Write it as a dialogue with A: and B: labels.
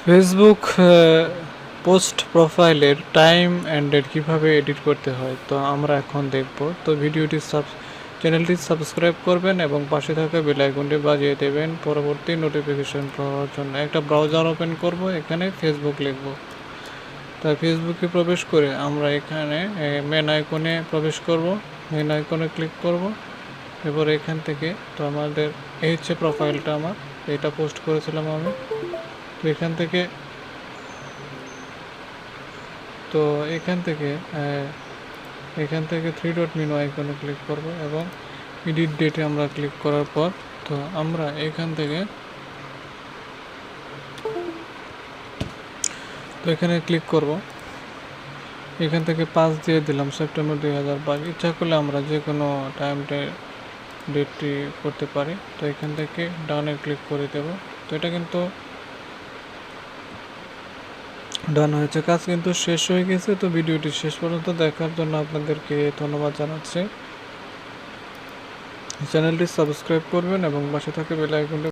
A: Facebook post প্রোফাইলের time and date কীভাবে edit করতে হয় তো আমরা এখন দেখব। তো চ্যানেলটি সাবস্ক্রাইব করবেন এবং পাশে থাকা বেল আইকনটি বাজিয়ে দেবেন পরবর্তী নোটিফিকেশন পাওয়ার জন্য। একটা ব্রাউজার ওপেন করব, এখানে ফেসবুক লিখব। তাই ফেসবুকে প্রবেশ করে আমরা এখানে মেন আইকনে প্রবেশ করব, মেন আইকনে ক্লিক করব। এবার এখান থেকে তো আমাদের এই হচ্ছে প্রোফাইলটা, আমার এটা পোস্ট করেছিলাম আমি। তো এখান থেকে থ্রি ডট মেনু আইকনে ক্লিক করব এবং এডিট ডেটে আমরা ক্লিক করার পর তো আমরা এখানে ক্লিক করব। এখান থেকে 5 দিয়ে দিলাম, সেপ্টেম্বর 2022। ইচ্ছা করলে আমরা যে কোনো ডেটটি করতে পারি। তো এখান থেকে ডানে ক্লিক করে দেব। তো এটা কিন্তু ডান হয়েছে, কাজ কিন্তু শেষ হয়ে গেছে। তো ভিডিওটি শেষ পর্যন্ত দেখার জন্য আপনাদেরকে ধন্যবাদ জানাচ্ছি। চ্যানেলটি সাবস্ক্রাইব করবেন এবং পাশে থাকা বেল আইকনটি